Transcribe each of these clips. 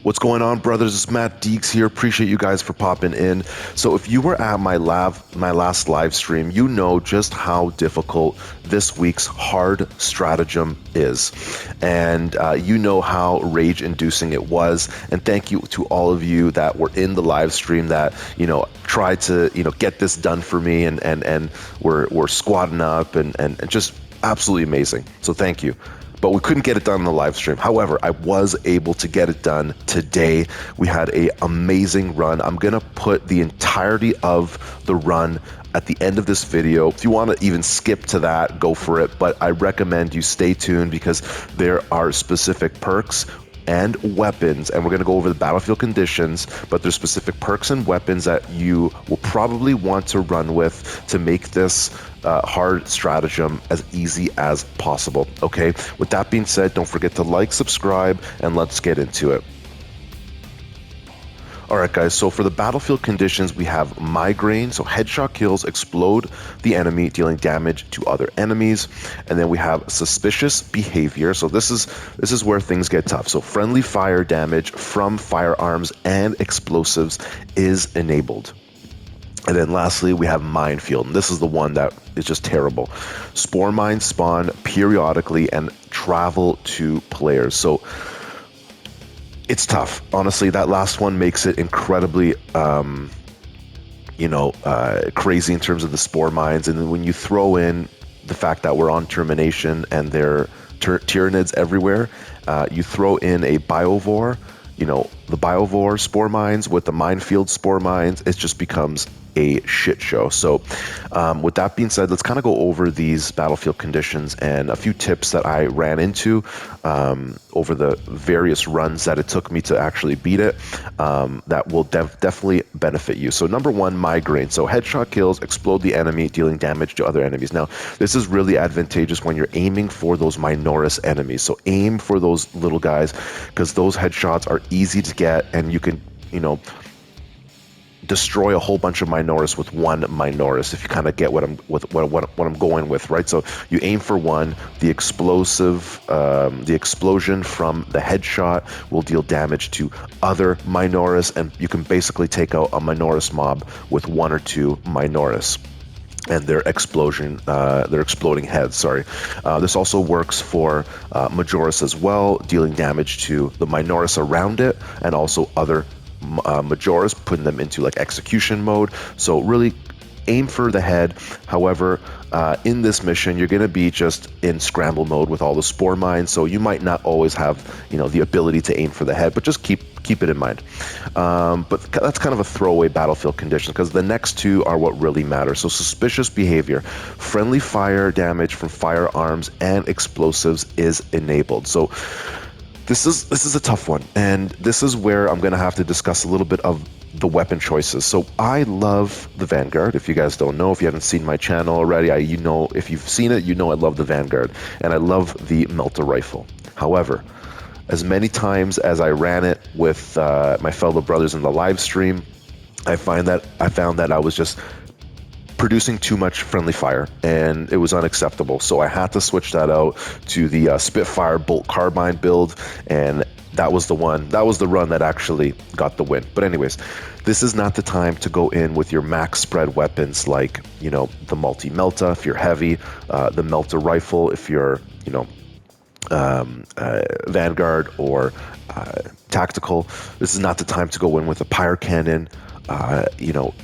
What's going on, brothers? It's Matt Deeks here. Appreciate you guys for popping in. So if you were at my last live stream, you know just how difficult this week's Hard Stratagem is. And you know how rage-inducing it was. And thank you to all of you that were in the live stream that, tried to, get this done for me and were squatting up and just absolutely amazing. So thank you. But we couldn't get it done in the live stream. However, I was able to get it done today. We had an amazing run. I'm going to put the entirety of the run at the end of this video. If you want to even skip to that, go for it. But I recommend you stay tuned because there are specific perks and weapons, and we're going to go over the battlefield conditions, but there's specific perks and weapons that you will probably want to run with to make this hard stratagem as easy as possible. Okay, with that being said, don't forget to like, subscribe, and let's get into it. Alright guys, so for the battlefield conditions, we have migraine, so headshot kills explode the enemy, dealing damage to other enemies. And then we have suspicious behavior, so this is where things get tough. So friendly fire damage from firearms and explosives is enabled. And then lastly, we have minefield, and this is the one that is just terrible. Spore mines spawn periodically and travel to players. So it's tough. Honestly, that last one makes it incredibly, crazy in terms of the spore mines. And then when you throw in the fact that we're on termination and there are Tyranids everywhere, you throw in a biovore, the biovore spore mines with the minefield spore mines, it just becomes a shit show. So with that being said, let's kind of go over these battlefield conditions and a few tips that I ran into over the various runs that it took me to actually beat it that will definitely benefit you. So number one, migraine. So headshot kills explode the enemy, dealing damage to other enemies. Now, this is really advantageous when you're aiming for those Minoris enemies. So aim for those little guys because those headshots are easy to get, and you can, destroy a whole bunch of Minoris with one Minoris, if you kind of get what I'm going with, right? So you aim for one, the explosion from the headshot will deal damage to other Minoris, and you can basically take out a Minoris mob with one or two Minoris and their exploding heads. Sorry. This also works for Majoris as well, dealing damage to the Minoris around it and also other Majoris, putting them into like execution mode. So really aim for the head. However, in this mission, you're going to be just in scramble mode with all the spore mines, so you might not always have the ability to aim for the head, but just keep it in mind. But that's kind of a throwaway battlefield condition because the next two are what really matter. So suspicious behavior, friendly fire damage from firearms and explosives is enabled. So this is a tough one, and this is where I'm going to have to discuss a little bit of the weapon choices. So I love the Vanguard. If you guys don't know, if you haven't seen my channel already, if you've seen it, I love the Vanguard, and I love the Melta rifle. However, as many times as I ran it with my fellow brothers in the live stream, I found that I was just producing too much friendly fire, and it was unacceptable. So I had to switch that out to the Spitfire bolt carbine build, and that was the run that actually got the win. But anyways, this is not the time to go in with your max spread weapons like the multi-melta if you're heavy, the Melta rifle if you're Vanguard or tactical. This is not the time to go in with a pyre cannon.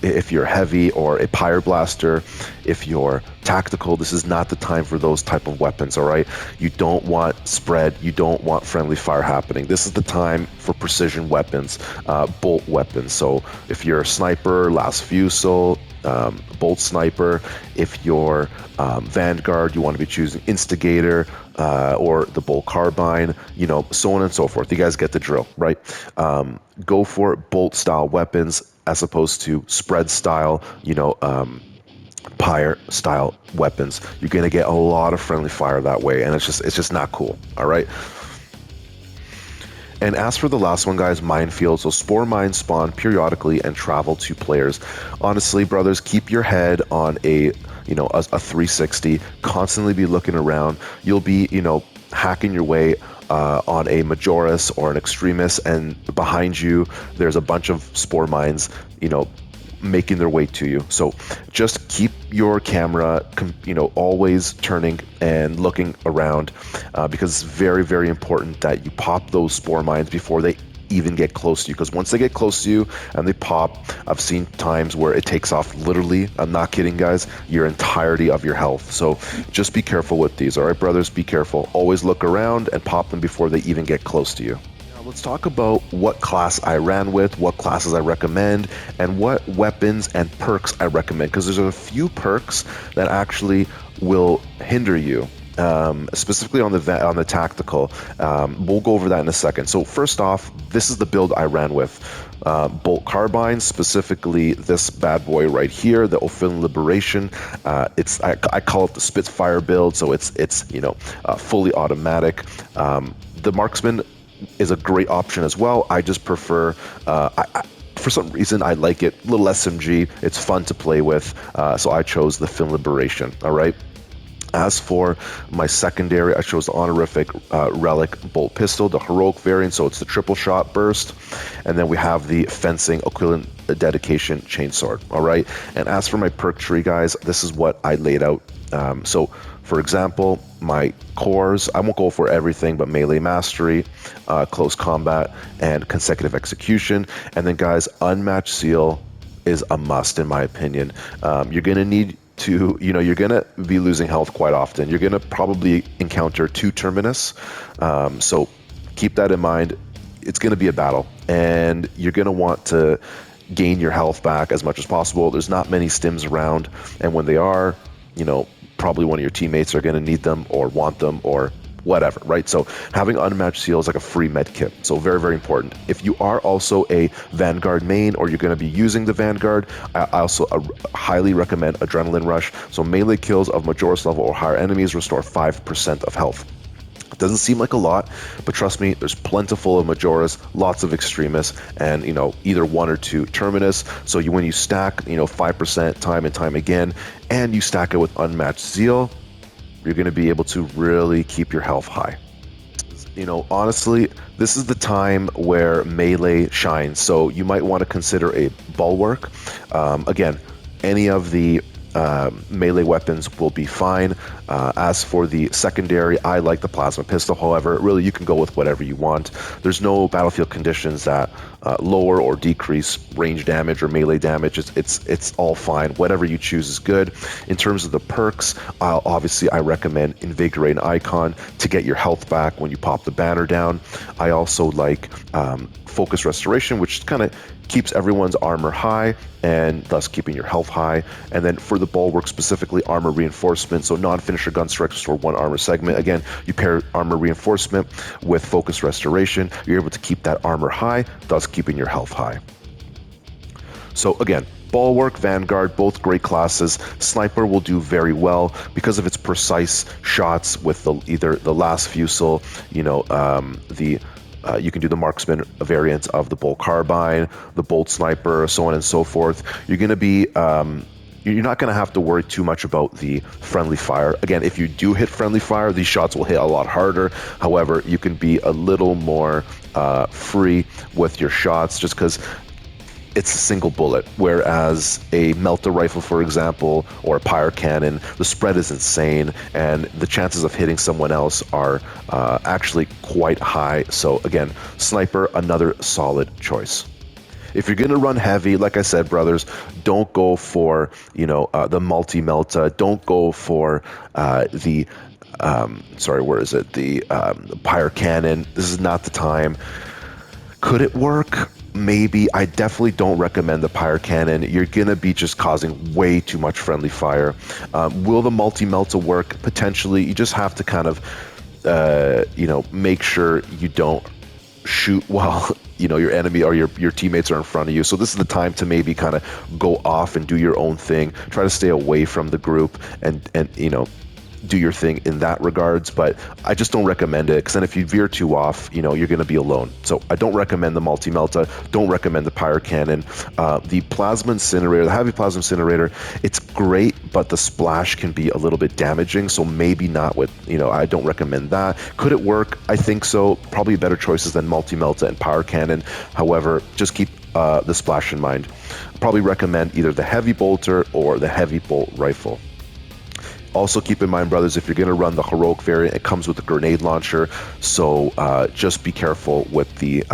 If you're heavy, or a pyre blaster if you're tactical. This is not the time for those type of weapons. All right, you don't want spread, you don't want friendly fire happening. This is the time for precision weapons, bolt weapons. So if you're a sniper, last fusel, bolt sniper. If you're Vanguard, you want to be choosing instigator or the bolt carbine, so on and so forth. You guys get the drill, right? Go for bolt style weapons as opposed to spread style, pyre style weapons. You're going to get a lot of friendly fire that way, and it's just not cool. All right. And as for the last one, guys, minefield. So spore mines spawn periodically and travel to players. Honestly, brothers, keep your head on a 360. Constantly be looking around. You'll be, hacking your way on a Majoris or an Extremis, and behind you there's a bunch of spore mines, making their way to you. So just keep your camera, always turning and looking around, because it's very, very important that you pop those spore mines before they even get close to you, because once they get close to you and they pop, I've seen times where it takes off literally, I'm not kidding guys, your entirety of your health. So just be careful with these, all right brothers, be careful. Always look around and pop them before they even get close to you. Let's talk about what class I ran with, what classes I recommend, and what weapons and perks I recommend, because there's a few perks that actually will hinder you, specifically on the tactical. We'll go over that in a second. So first off, this is the build I ran with. Bolt carbines, specifically this bad boy right here, the Ophidian Liberation. I call it the Spitfire build, so it's fully automatic. The marksman is a great option as well. I just prefer, for some reason, I like it, little SMG. It's fun to play with, so I chose the Fin Liberation. All right. As for my secondary, I chose the honorific relic bolt pistol, the heroic variant, so it's the triple shot burst, and then we have the fencing equivalent dedication chainsword. All right. And as for my perk tree, guys, this is what I laid out. So for example, my cores, I won't go for everything, but melee mastery, close combat, and consecutive execution. And then guys, unmatched seal is a must in my opinion. You're gonna need to, you're gonna be losing health quite often. You're gonna probably encounter 2 terminus, so keep that in mind. It's gonna be a battle, and you're gonna want to gain your health back as much as possible. There's not many stims around, and when they are, probably one of your teammates are going to need them or want them or whatever, right? So having unmatched seal is like a free med kit, so very, very important. If you are also a Vanguard main or you're going to be using the Vanguard, I also highly recommend Adrenaline Rush. So melee kills of Majoris level or higher enemies restore 5% of health. It doesn't seem like a lot, but trust me, there's plentiful of Majoris, lots of Extremis, and either 1 or 2 Terminus. So when you stack 5% time and time again, and you stack it with unmatched zeal, you're going to be able to really keep your health high. Honestly, this is the time where melee shines. So you might want to consider a bulwark. Again, any of the melee weapons will be fine. As for the secondary, I like the plasma pistol. However, really you can go with whatever you want. There's no battlefield conditions that lower or decrease range damage or melee damage. It's all fine. Whatever you choose is good. In terms of the perks, obviously I recommend Invigorate Icon to get your health back when you pop the banner down. I also like Focus Restoration, which kind of keeps everyone's armor high and thus keeping your health high. And then for the bulwark, specifically armor reinforcement, so non-finisher gun strikes restore 1 armor segment. Again, you pair armor reinforcement with focus restoration, you're able to keep that armor high, thus keeping your health high. So again, Bulwark, Vanguard, both great classes. Sniper will do very well because of its precise shots with either the last fusel, you can do the marksman variant of the bolt carbine, the bolt sniper, so on and so forth. You're going to be, you're not going to have to worry too much about the friendly fire. Again, if you do hit friendly fire, these shots will hit a lot harder. However, you can be a little more free with your shots just because it's a single bullet, whereas a melter rifle, for example, or a pyre cannon, the spread is insane, and the chances of hitting someone else are actually quite high. So again, sniper, another solid choice. If you're going to run heavy, like I said, brothers, don't go for the multi-melta. Don't go for the pyre cannon. This is not the time. Could it work? Maybe. I definitely don't recommend the pyre cannon. You're going to be just causing way too much friendly fire. Will the multi-melta work? Potentially. You just have to kind of, make sure you don't shoot while, your enemy or your teammates are in front of you. So this is the time to maybe kind of go off and do your own thing. Try to stay away from the group and do your thing in that regards, but I just don't recommend it, because then if you veer too off, you know, you're going to be alone. So I don't recommend the multi-melta, don't recommend the pyre cannon. The plasma incinerator, the heavy plasma incinerator, it's great, but the splash can be a little bit damaging, so maybe not with, you know, I don't recommend that. Could it work? I think so. Probably better choices than multi-melta and pyre cannon. However, just keep the splash in mind. I'd probably recommend either the heavy bolter or the heavy bolt rifle. Also keep in mind, brothers, if you're going to run the heroic variant, it comes with a grenade launcher, so just be careful with the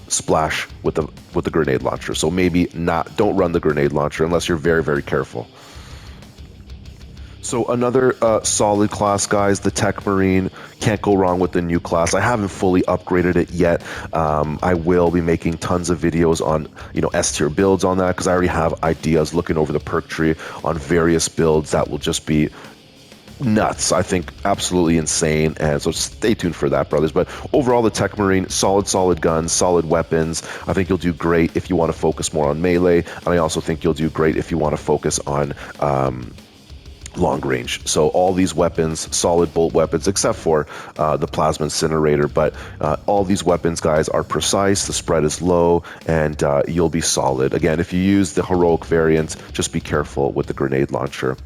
splash with the grenade launcher. So maybe don't run the grenade launcher unless you're very, very careful. So another solid class, guys, the Techmarine. Can't go wrong with the new class. I haven't fully upgraded it yet. I will be making tons of videos on, you know, S tier builds on that, because I already have ideas looking over the perk tree on various builds that will just be nuts. I think absolutely insane, and so stay tuned for that, brothers. But overall, the Techmarine, solid guns, solid weapons. I think you'll do great if you want to focus more on melee, and I also think you'll do great if you want to focus on long range. So all these weapons, solid bolt weapons, except for the plasma incinerator, but all these weapons, guys, are precise, the spread is low, and you'll be solid. Again, if you use the heroic variant, just be careful with the grenade launcher.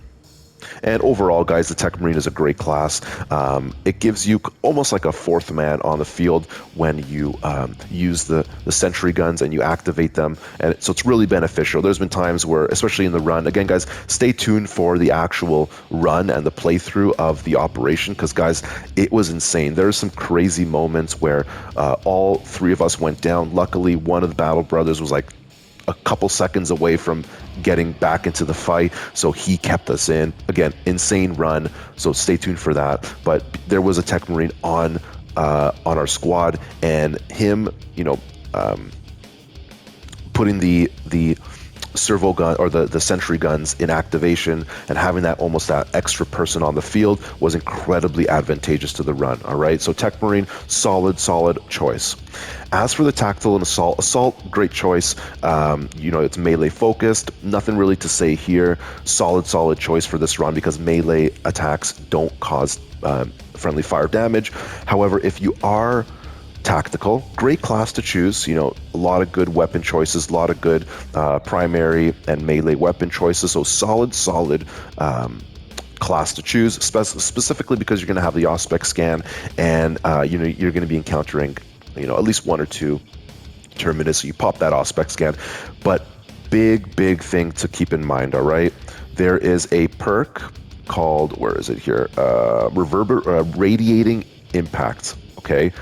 And overall, guys, the Techmarine is a great class. It gives you almost like a fourth man on the field when you use the sentry guns and you activate them. And so it's really beneficial. There's been times where, especially in the run, again, guys, stay tuned for the actual run and the playthrough of the operation, because, guys, it was insane. There are some crazy moments where all three of us went down. Luckily, one of the Battle Brothers was like a couple seconds away from getting back into the fight, so he kept us in. Again, insane run, so stay tuned for that. But there was a Techmarine on our squad, and him, you know, putting the servo gun or the sentry guns in activation and having that almost that extra person on the field was incredibly advantageous to the run. All right, so Techmarine, solid choice. As for the tactical and assault, great choice. You know, it's melee focused, nothing really to say here. Solid choice for this run, because melee attacks don't cause friendly fire damage. However, if you are tactical, great class to choose. You know, a lot of good weapon choices, a lot of good primary and melee weapon choices. So solid class to choose, specifically because you're going to have the Auspex scan, and you know, you're going to be encountering, you know, at least one or two Terminus, so you pop that Auspex scan. But big thing to keep in mind, all right? There is a perk called, where is it here? Radiating Impact, okay?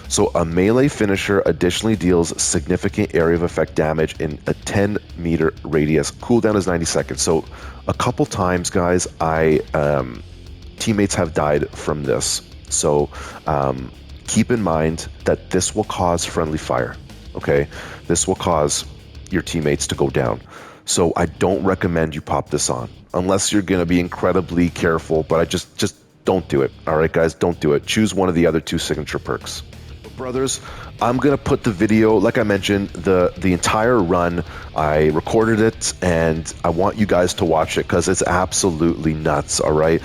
So a melee finisher additionally deals significant area of effect damage in a 10-meter radius. Cooldown is 90 seconds. So a couple times, guys, teammates have died from this. So keep in mind that this will cause friendly fire, okay? This will cause your teammates to go down. So I don't recommend you pop this on unless you're going to be incredibly careful, but I just don't do it. All right, guys, don't do it. Choose one of the other two signature perks. Brothers, I'm gonna put the video, like I mentioned, the entire run. I recorded it, and I want you guys to watch it because it's absolutely nuts. All right,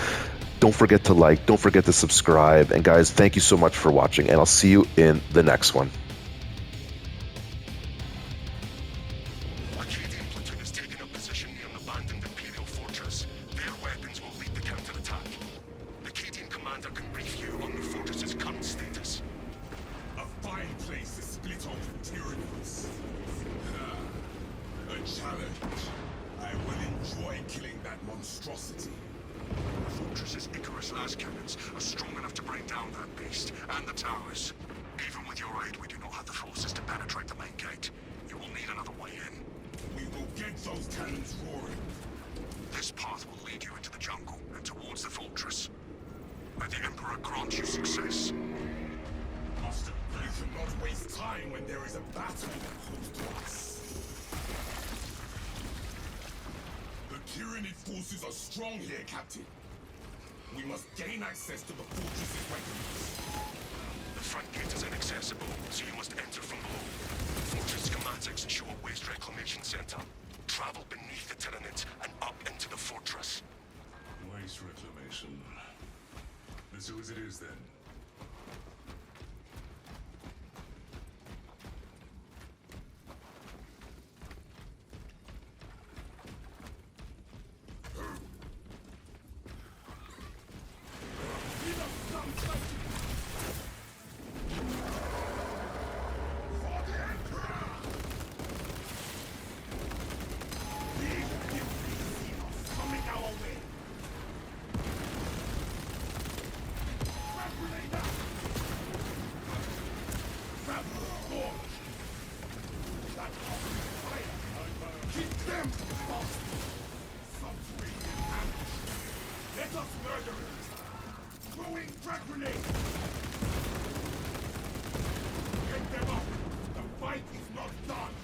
don't forget to like, don't forget to subscribe, and guys, thank you so much for watching, and I'll see you in the next one. Cannons are strong enough to bring down that beast and the towers. Even with your aid, we do not have the forces to penetrate the main gate. You will need another way in. We will get those cannons roaring. This path will lead you into the jungle and towards the fortress. May the Emperor grant you success. Master, you cannot waste time when there is a battle close to us. The Tyranid forces are strong here, Captain. We must gain access to the fortress's weapons. The front gate is inaccessible, so you must enter from below. The fortress commands a short waste reclamation center. Travel beneath the Tyranids and up into the fortress. Waste reclamation. Keep them fast! Subterranean ambush! Let us murder it! Throwing frag grenades! Get them up! The fight is not done!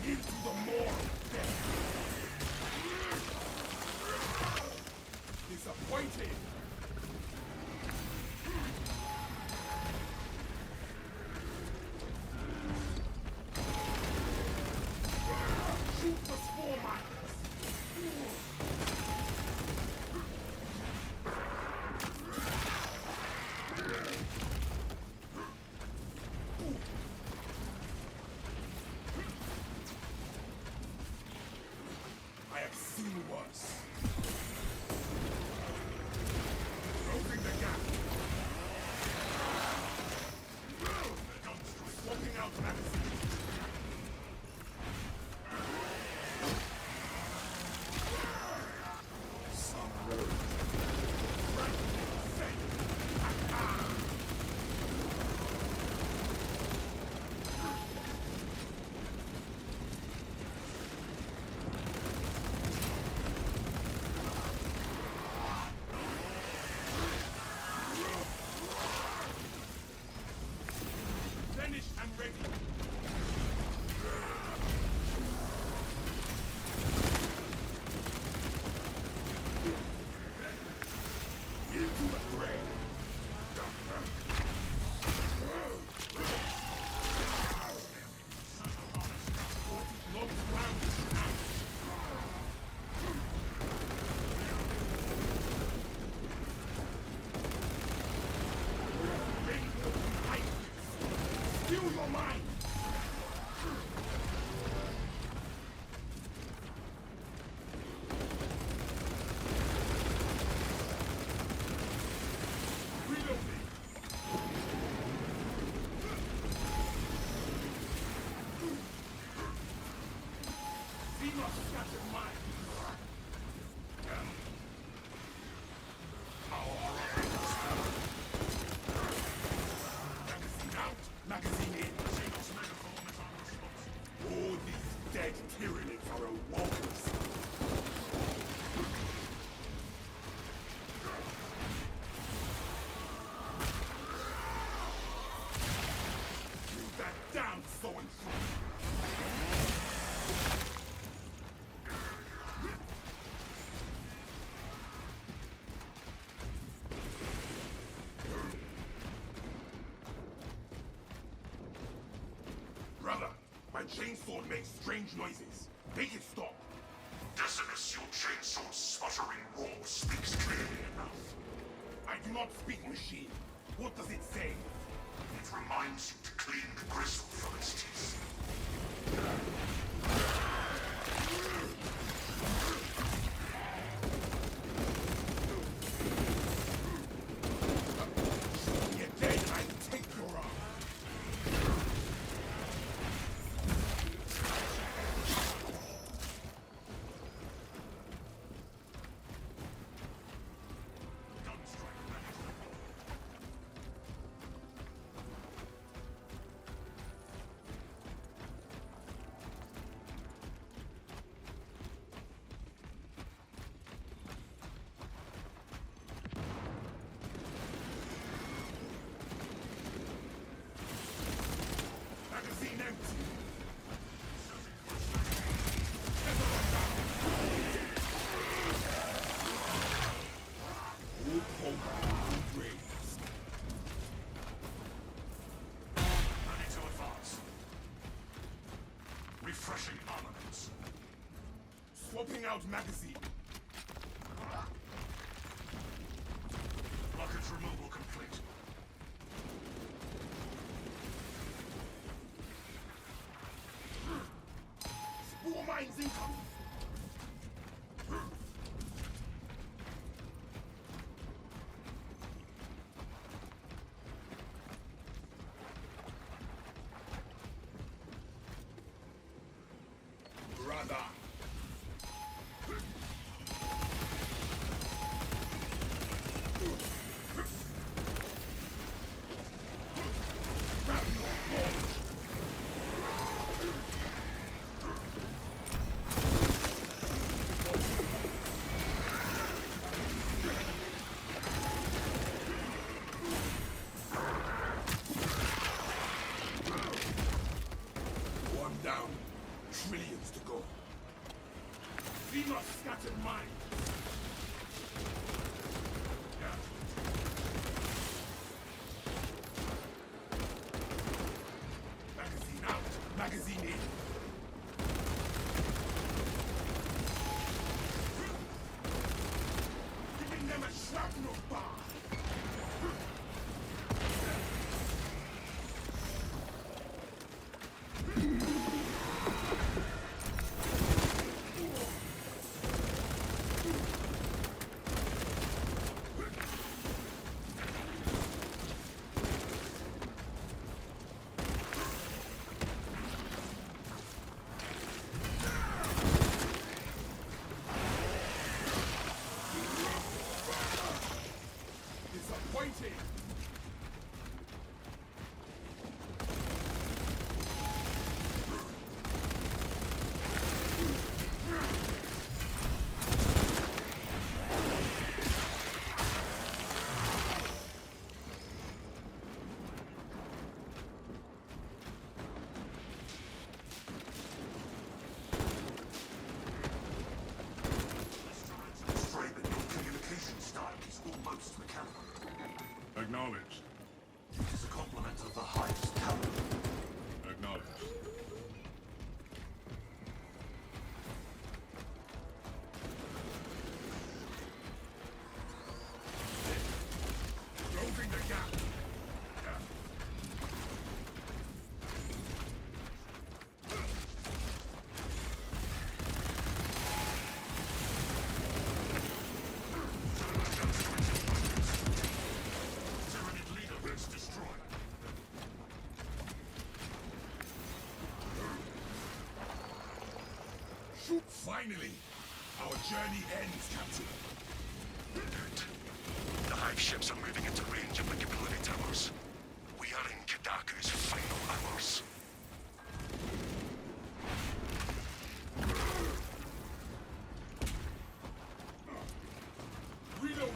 Into the maw of death! Disappointed! Shoot the spore mines! I have seen worse. Closing the gap. Swapping out magazines. Some road. Finished and ready. Into the fray. Look round. Ready to fight. Still your mind! Reloading! Zima scattered mine! Magazine out! Magazine in! All these dead tyrannies are awoken. Use that damn sewing through. Brother, my chainsword makes strange noises. Make it stop. Decimus, your chainsword's sputtering roar speaks clearly enough. I do not speak machine. What does it say? It reminds you to clean the gristle from its teeth. Yet then I take your arm. Magazine empty. All combat raised. Ready to advance. Refreshing armaments. Swapping out magazine. Blockage removal complete. Spore mines incoming. Acknowledged. It is a compliment of the highest caliber. Acknowledged. Closing the gap. Finally! Our journey ends, Captain. Good. The hive ships are moving into range of the capability towers. We are in Kadaku's final hours. Reloading!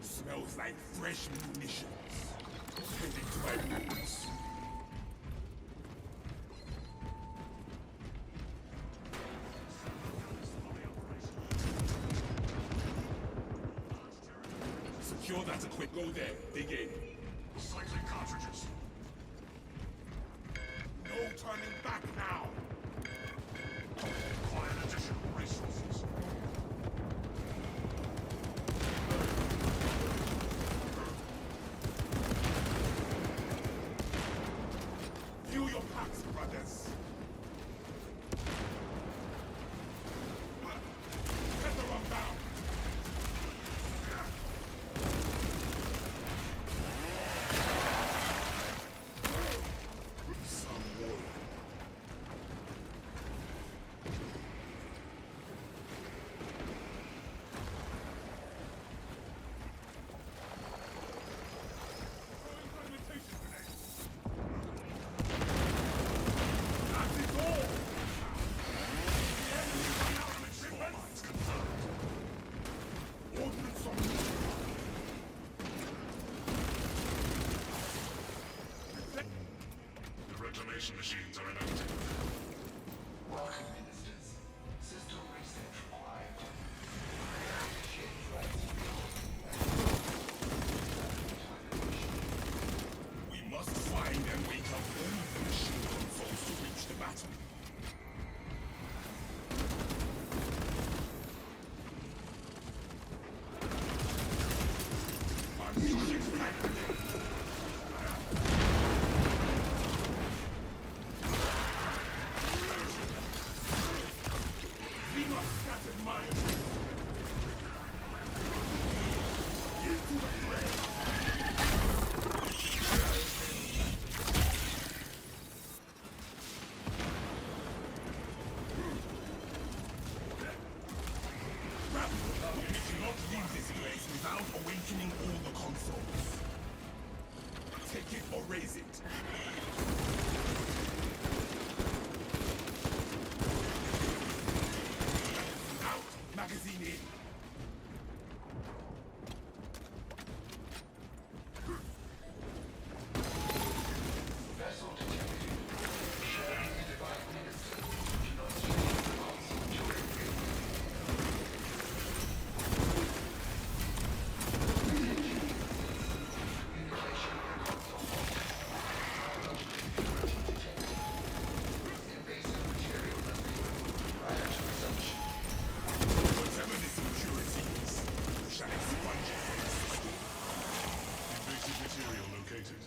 Smells like fresh munitions. Heading to my boots. Secure that equipment. Go there. Dig in. Cycling cartridges. No turning back now. Require additional resources. Fuel your packs, brothers. Let the run down. Some wood. Reclamation machines are inactive. Welcome, ministers. System reset required. We must find and wake up all of the machine consoles to reach the battle. Without awakening all the consoles. Take it or raise it. Vessel detected. Sharing the divine minister. Do not change the console during reawakening. Communication with console fault. Biological impurity detected. Invasive material must be removed prior to resumption. Whatever this impurity is, we shall expunge it from the system. Invasive material located.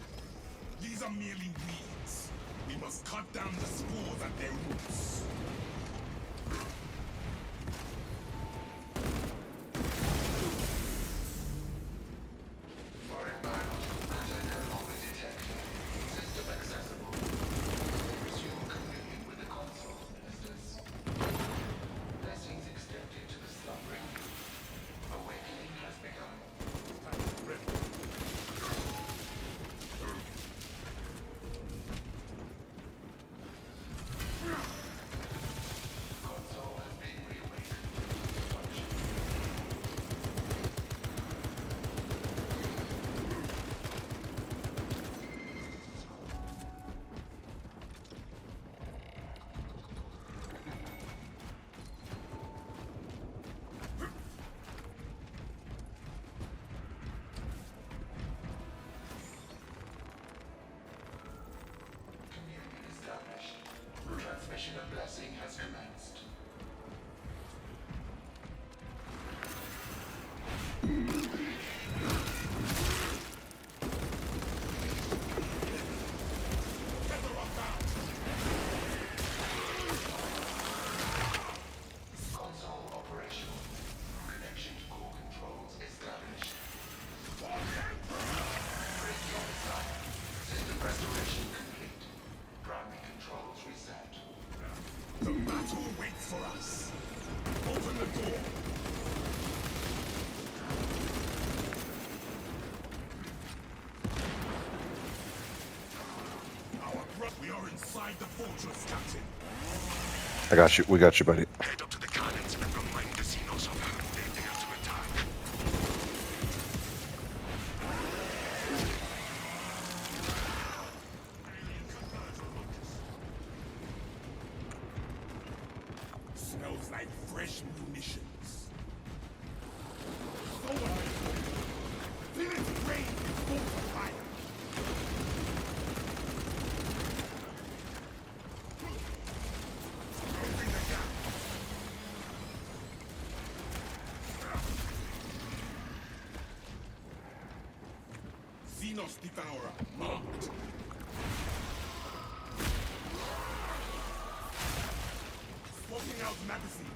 These are merely weeds. We must cut down the spores at their roots. Foreign biological matter no longer detected. System accessible. Resume communion with the console ministers. Blessings extended to the slumbering. Awakening has begun. Console has been reawakened. Function. Communion established. Transmission of blessing has commenced. Console operational. Connection to core controls established. Radio design. System restoration complete. Primary controls reset. The battle waits for us. Open the door. We are inside the fortress, Captain. I got you. We got you, buddy. Head up to the cannons and remind the Xenos of whom they dare to attack. Smells like fresh munitions. So Village rain is full of fire. Closing the gap. Xenos Devourer marked. Swapping out magazines.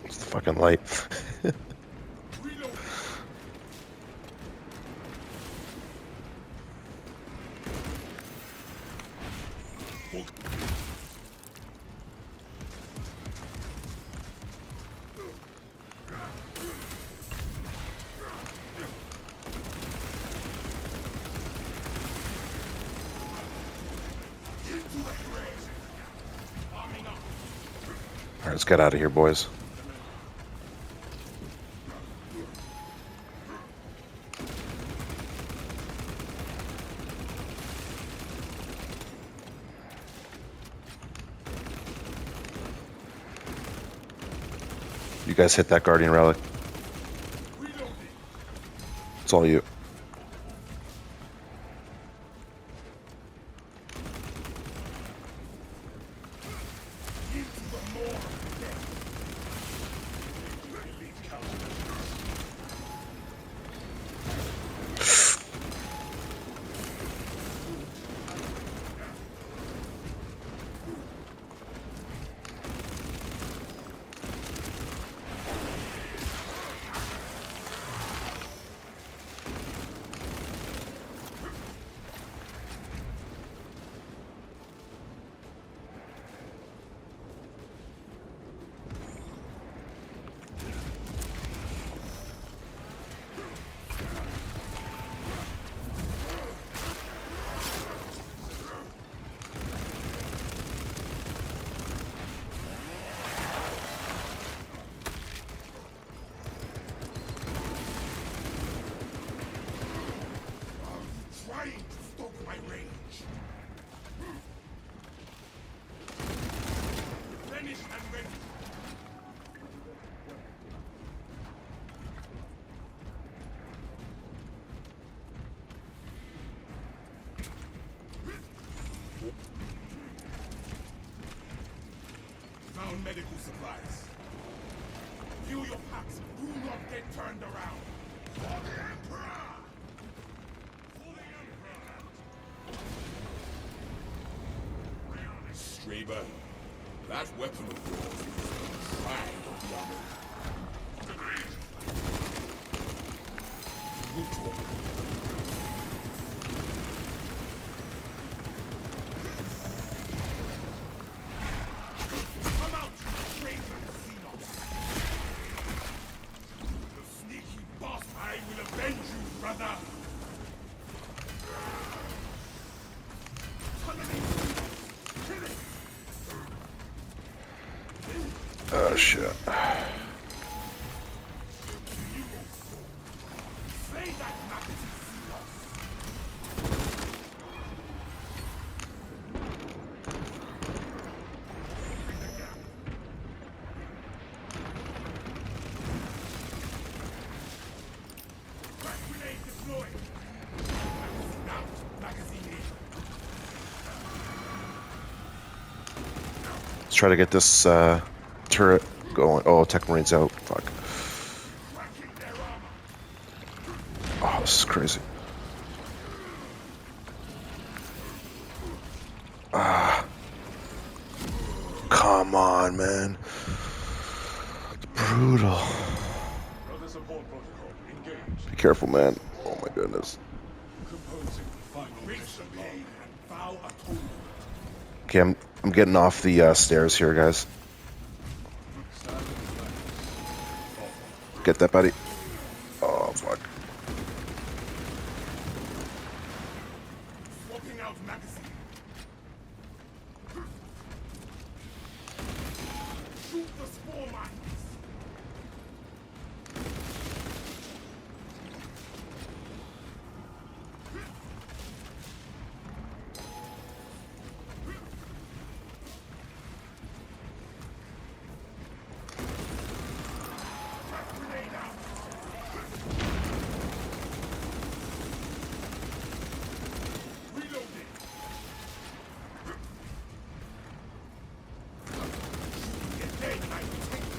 It's the fucking light. Reload. All right, let's get out of here, boys. You guys hit that Guardian relic. It's all you. trying to stoke my rage. Finished and ready. Found medical supplies. Fill your packs. Do not get turned around. For the Emperor! For the Emperor! Straber, that weapon of yours is the pride of the army. Agreed. Good talk. Come out, traitor Xenos! You sneaky boss, I will avenge you, brother! Kill it! Oh shit. Slay that magazine, Xenos! Crack grenade deployed! Magazine out, magazine in. Let's try to get this turret going. Oh, Techmarine's out. Fuck. Cracking their armor! Oh, this is crazy. Come on, man. It's brutal. Brother support protocol. Engage. Be careful, man. Oh my goodness. Composing final Raise mission the log. blade and vow atonement. Okay, I'm getting off the stairs here, guys. Stand in flank. Get that, buddy. Oh fuck. Swapping out magazine. Shoot the spore mines. Grenade out. Reloading. Get dead, I will take you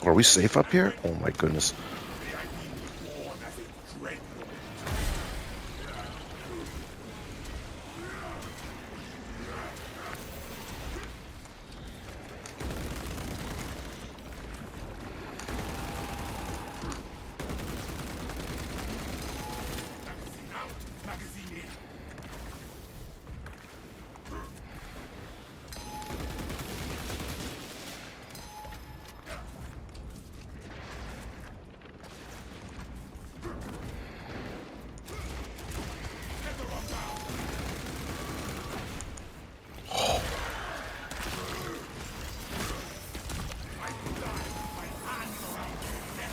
on. Are we safe up here? Oh my goodness. May I be born as a dreadnought. Magazine out, magazine in. Feather on down. I will die with my hands around your neck.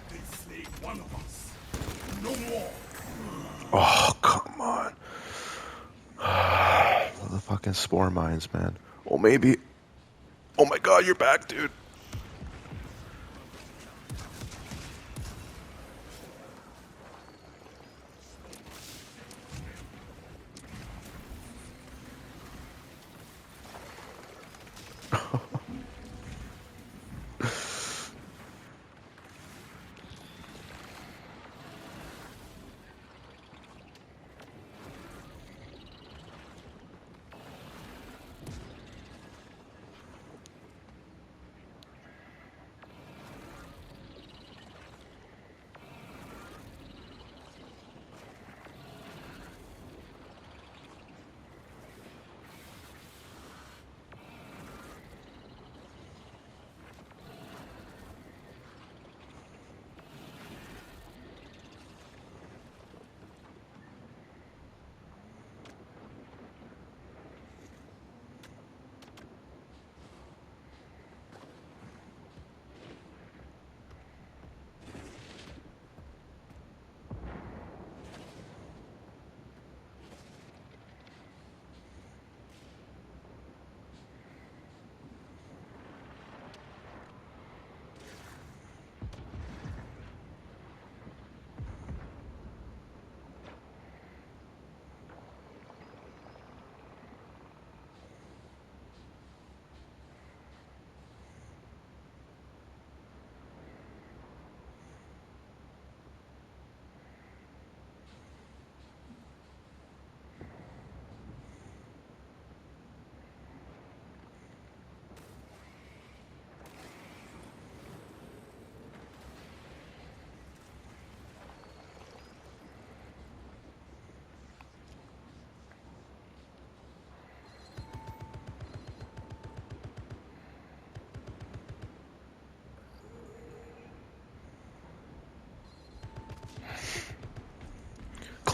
They slayed one of us. No more. Oh, come on. The fucking spore mines, man. Oh, maybe. Oh my god, you're back, dude.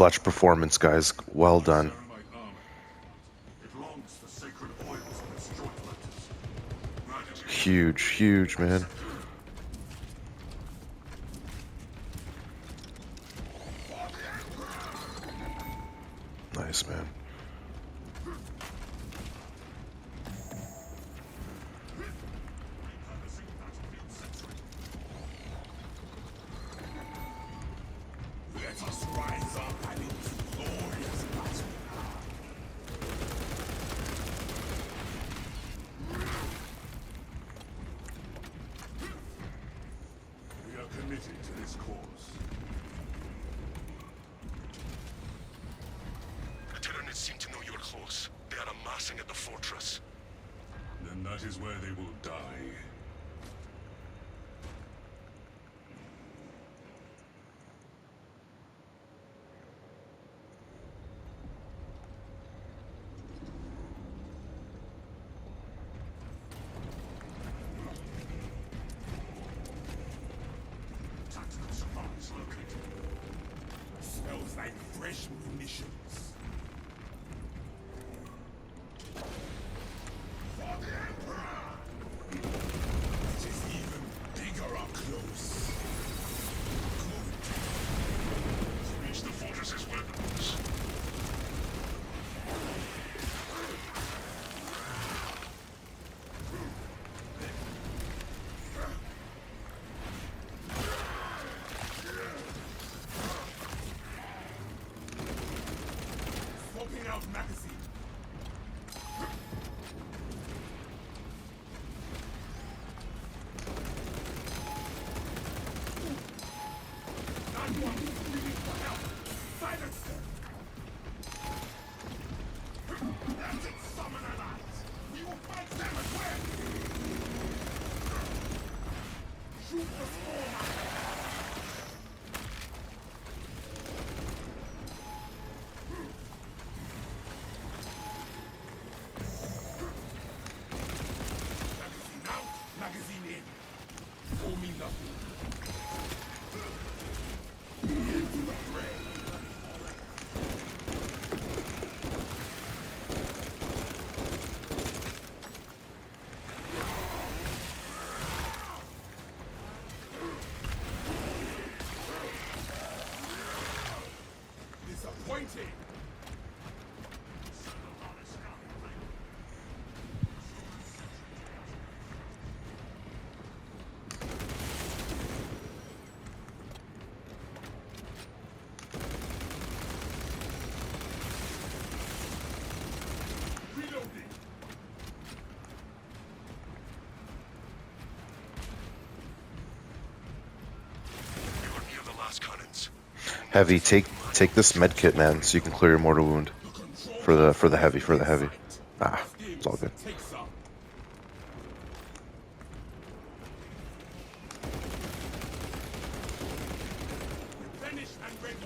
clutch performance, guys. Well done. Ceramite armor. It longs for sacred oils on its joint letters. Gratitude. Huge, huge, man. Nice, man. Repurposing battlefield sentry. Let us rise up and into glorious battle. We are committed to this cause. The Tyranids seem to know you're close. They are amassing at the fortress. Then that is where they will die. Tactical supplies located. Smells like fresh munitions. For the Emperor! It is even bigger up close. Good. To reach the fortress's weapons. Swapping out magazine. Silence them! Let it summon allies! We will fight them as well! Shoot the swarm! Magazine out, magazine in. For me nothing. Into the fray. Disappointing! Reloading! You are near the last cannons. Heavy, take this med kit, man, so you can clear your mortal wound. For the heavy. Ah, it's all good. Take some. Replenish and ready.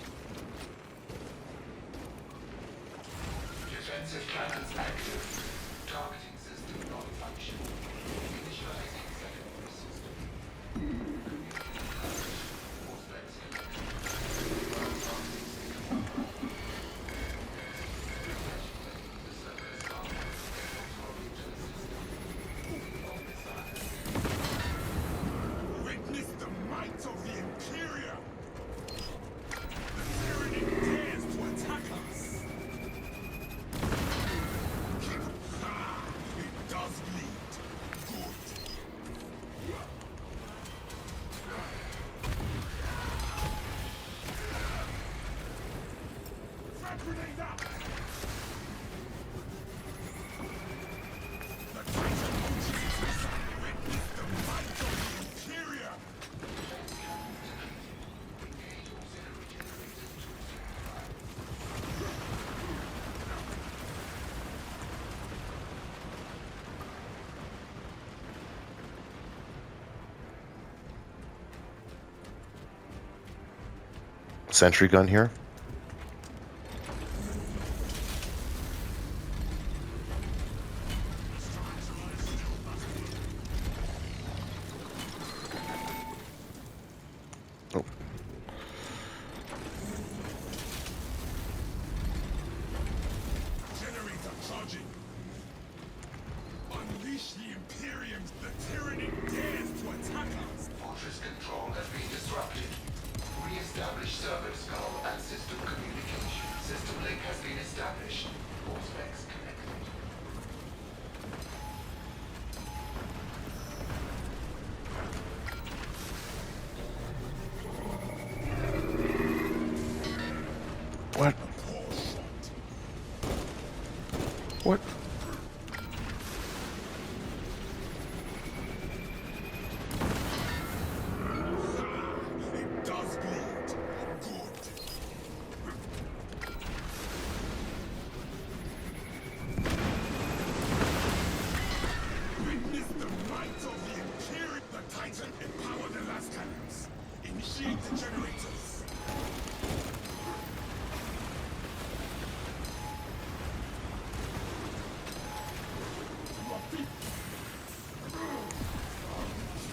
Defensive cannons active. Targeting system non-function. Initializing secondary system. Force excavation. Witness the might of the Imperium! The Tyranid dares to attack us! It does bleed. Good. Frag grenade out! The Titan launches! Witness the might of the Imperium! Sentry gun here. Oh. established. All specs connected. What? What? It does bleed. Good. Witness the might of the Imperial. The Titan empower the last cannons. Initiate the generators.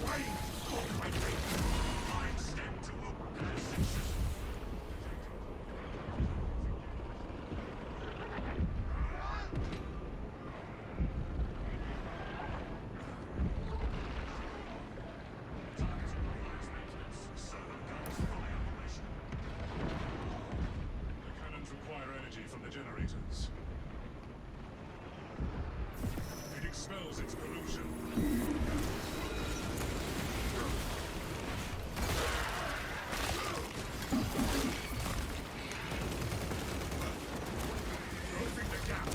Trying to stop my fate. I extend to open position. The cannons require energy from the generators. It expels its pollution. Closing the gap.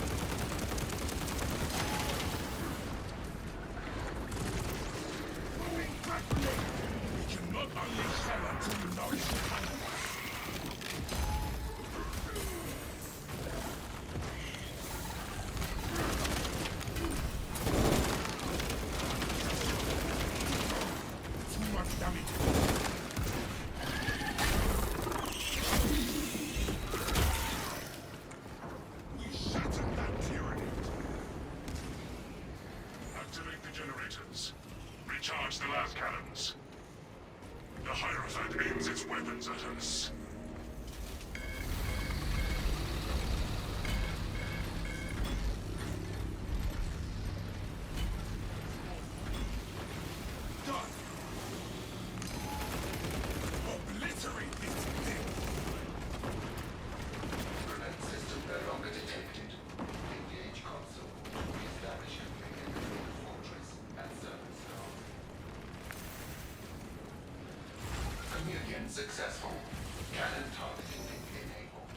Moving rapidly. We cannot unleash hell until we nourish the cannons. Too much damage. We shattered that tyranny. Activate the generators. Recharge the last cannons. The Hierophant aims its weapons at us. Done. Obliterate this thing. Prevent system no longer detected. Engage console to reestablish communication between the fortress and server staff. Communion successful. Cannon targeting enabled.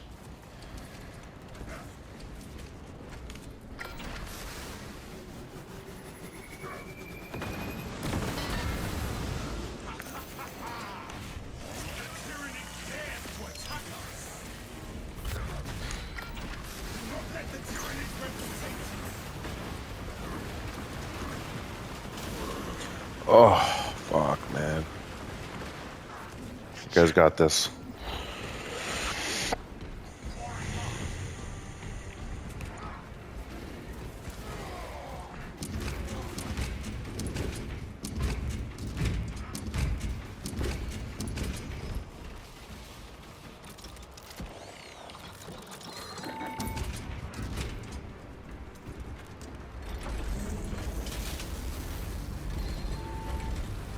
Tyranny dares to attack us. Do not let the tyranny's reputation. Oh, fuck, man. You guys got this.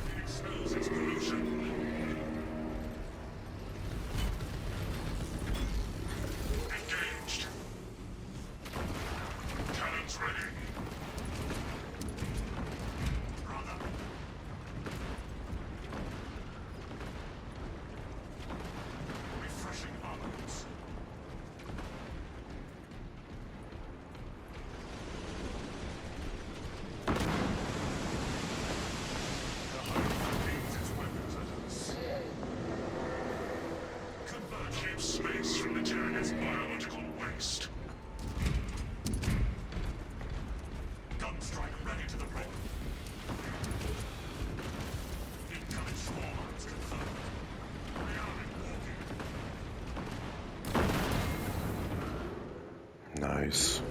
It expels its pollution. Engaged. Cannons ready. Brother. Refreshing armaments. The Hierophant aims its weapons at us. Convert keep space from the tyrannous biological waste. Gun strike ready to the rock. Incoming swarm arms confirmed. Reawakening. Nice.